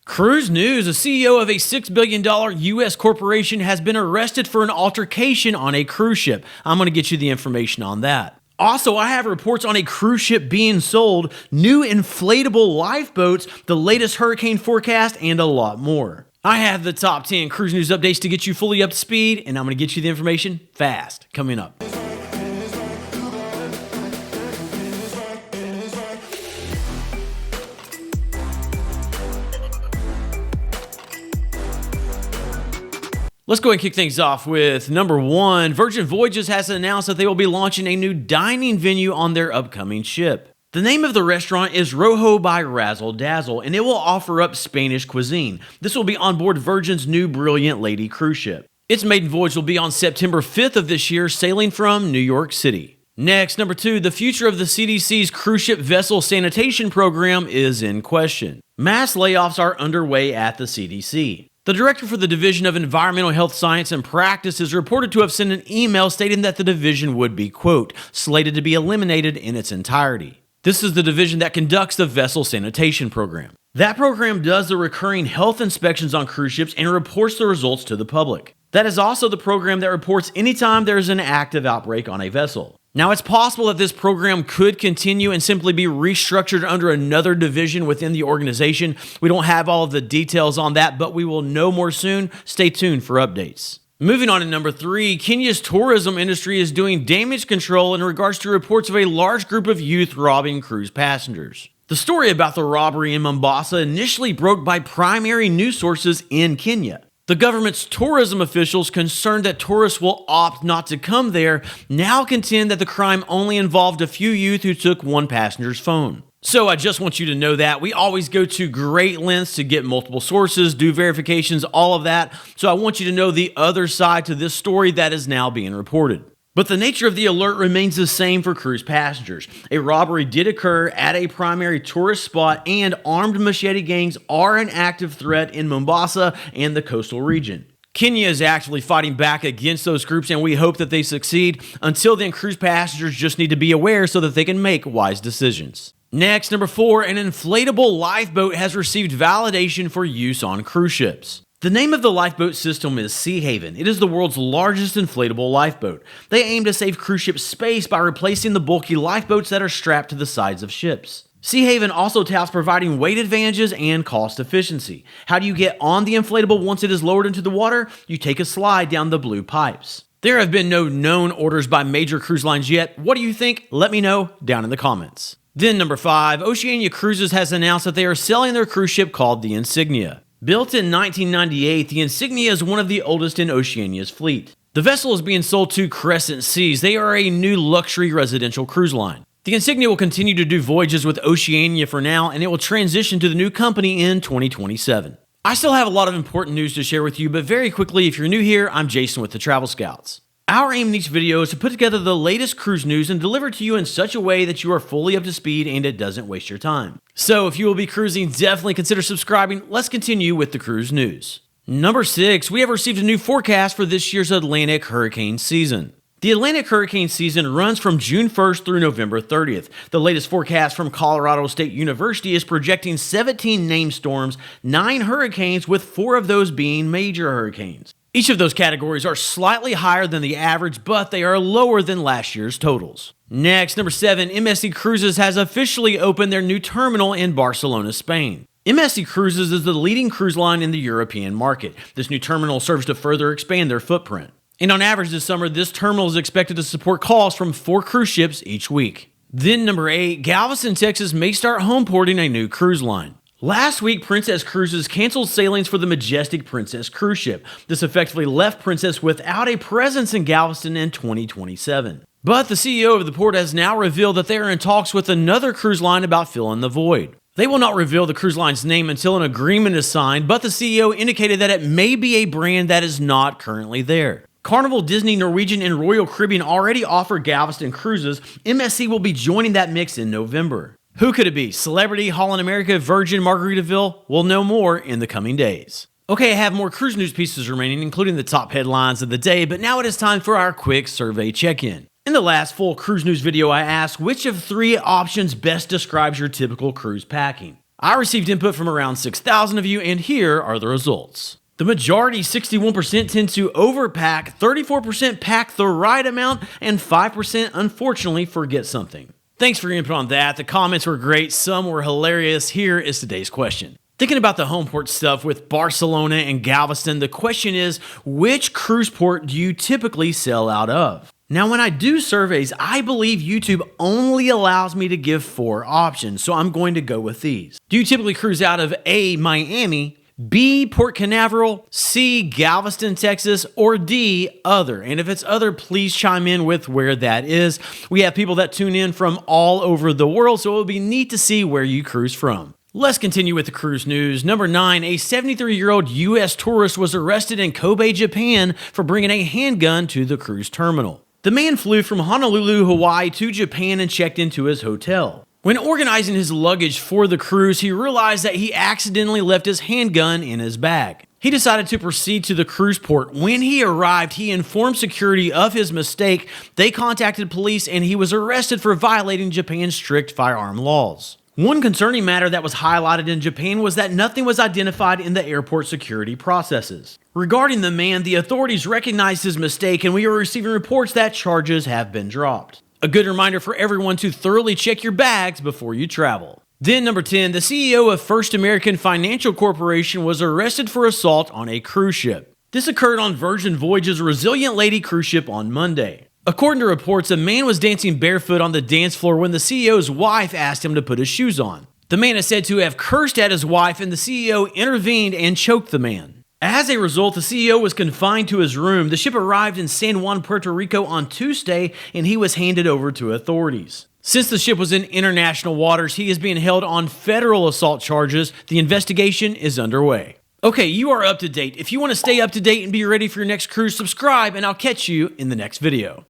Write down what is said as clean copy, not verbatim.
Cruise news, the CEO of a $6 billion U.S. corporation has been arrested for an altercation on a cruise ship. I'm going to get you the information on that. Also, I have reports on a cruise ship being sold, new inflatable lifeboats, the latest hurricane forecast, and a lot more. I have the top 10 cruise news updates to get you fully up to speed, and I'm going to get you the information fast coming up. Let's go ahead and kick things off with number one. Virgin Voyages has announced that they will be launching a new dining venue on their upcoming ship. The name of the restaurant is Rojo by Razzle Dazzle, and it will offer up Spanish cuisine. This will be on board Virgin's new Brilliant Lady cruise ship. Its maiden voyage will be on September 5th of this year, sailing from New York City. Next, number two, the future of the CDC's cruise ship vessel sanitation program is in question. Mass layoffs are underway at the CDC. The director for the Division of Environmental Health Science and Practice is reported to have sent an email stating that the division would be, quote, slated to be eliminated in its entirety. This is the division that conducts the vessel sanitation program. That program does the recurring health inspections on cruise ships and reports the results to the public. That is also the program that reports anytime there is an active outbreak on a vessel. Now, it's possible that this program could continue and simply be restructured under another division within the organization. We don't have all of the details on that, but we will know more soon. Stay tuned for updates. Moving on to number three, Kenya's tourism industry is doing damage control in regards to reports of a large group of youth robbing cruise passengers. The story about the robbery in Mombasa initially broke by primary news sources in Kenya. The government's tourism officials, concerned that tourists will opt not to come there, now contend that the crime only involved a few youth who took one passenger's phone. So I just want you to know that we always go to great lengths to get multiple sources, do verifications, all of that. So I want you to know the other side to this story that is now being reported. But the nature of the alert remains the same for cruise passengers. A robbery did occur at a primary tourist spot, and armed machete gangs are an active threat in Mombasa and the coastal region. Kenya is actively fighting back against those groups, and we hope that they succeed. Until then, cruise passengers just need to be aware so that they can make wise decisions. Next, number four, an inflatable lifeboat has received validation for use on cruise ships. The name of the lifeboat system is 𝗖𝗵. It is the world's largest inflatable lifeboat. They aim to save cruise ship space by replacing the bulky lifeboats that are strapped to the sides of ships. 𝗖𝗵 also touts providing weight advantages and cost efficiency. How do you get on the inflatable once it is lowered into the water? You take a slide down the blue pipes. There have been no known orders by major cruise lines yet. What do you think? Let me know down in the comments. Then number five, Oceania Cruises has announced that they are selling their cruise ship called the Insignia. Built in 1998, the Insignia is one of the oldest in Oceania's fleet. The vessel is being sold to Crescent Seas. They are a new luxury residential cruise line. The Insignia will continue to do voyages with Oceania for now, and it will transition to the new company in 2027. I still have a lot of important news to share with you, but very quickly, if you're new here, I'm Jason with the Travel Scouts. Our aim in each video is to put together the latest cruise news and deliver it to you in such a way that you are fully up to speed and it doesn't waste your time. So if you will be cruising, definitely consider subscribing. Let's continue with the cruise news. Number six, we have received a new forecast for this year's Atlantic hurricane season. The Atlantic hurricane season runs from June 1st through November 30th. The latest forecast from Colorado State University is projecting 17 named storms, 9 hurricanes, with 4 of those being major hurricanes. Each of those categories are slightly higher than the average, but they are lower than last year's totals. Next, number 7, MSC Cruises has officially opened their new terminal in Barcelona, Spain. MSC Cruises is the leading cruise line in the European market. This new terminal serves to further expand their footprint. And on average this summer, this terminal is expected to support calls from 4 cruise ships each week. Then number 8, Galveston, Texas may start homeporting a new cruise line. Last week, Princess Cruises canceled sailings for the Majestic Princess cruise ship. This effectively left Princess without a presence in Galveston in 2027. But the CEO of the port has now revealed that they are in talks with another cruise line about filling the void. They will not reveal the cruise line's name until an agreement is signed, but the CEO indicated that it may be a brand that is not currently there. Carnival, Disney, Norwegian, and Royal Caribbean already offer Galveston cruises. MSC will be joining that mix in November. Who could it be? Celebrity, Holland America, Virgin, Margaritaville? We'll know more in the coming days. Okay, I have more cruise news pieces remaining, including the top headlines of the day, but now it is time for our quick survey check-in. In the last full cruise news video, I asked which of 3 options best describes your typical cruise packing. I received input from around 6,000 of you, and here are the results. The majority, 61%, tend to overpack, 34% pack the right amount, and 5% unfortunately forget something. Thanks for your input on that. The comments were great, some were hilarious. Here is today's question. Thinking about the home port stuff with Barcelona and Galveston, the question is, which cruise port do you typically sail out of? Now, when I do surveys, I believe YouTube only allows me to give 4 options, so I'm going to go with these. Do you typically cruise out of A, Miami, B, Port Canaveral, C, Galveston, Texas, or D, other? And if it's other, please chime in with where that is. We have people that tune in from all over the world, so it would be neat to see where you cruise from. Let's continue with the cruise news. Number 9, a 73-year-old U.S. tourist was arrested in Kobe, Japan for bringing a handgun to the cruise terminal. The man flew from Honolulu, Hawaii to Japan and checked into his hotel. When organizing his luggage for the cruise, he realized that he accidentally left his handgun in his bag. He decided to proceed to the cruise port. When he arrived, he informed security of his mistake. They contacted police and he was arrested for violating Japan's strict firearm laws. One concerning matter that was highlighted in Japan was that nothing was identified in the airport security processes. Regarding the man, the authorities recognized his mistake and we are receiving reports that charges have been dropped. A good reminder for everyone to thoroughly check your bags before you travel. Then number 10, the CEO of First American Financial Corporation was arrested for assault on a cruise ship. This occurred on Virgin Voyage's Resilient Lady cruise ship on Monday. According to reports, a man was dancing barefoot on the dance floor when the CEO's wife asked him to put his shoes on. The man is said to have cursed at his wife and the CEO intervened and choked the man. As a result, the CEO was confined to his room. The ship arrived in San Juan, Puerto Rico on Tuesday, and he was handed over to authorities. Since the ship was in international waters, he is being held on federal assault charges. The investigation is underway. Okay, you are up to date. If you want to stay up to date and be ready for your next cruise, subscribe, and I'll catch you in the next video.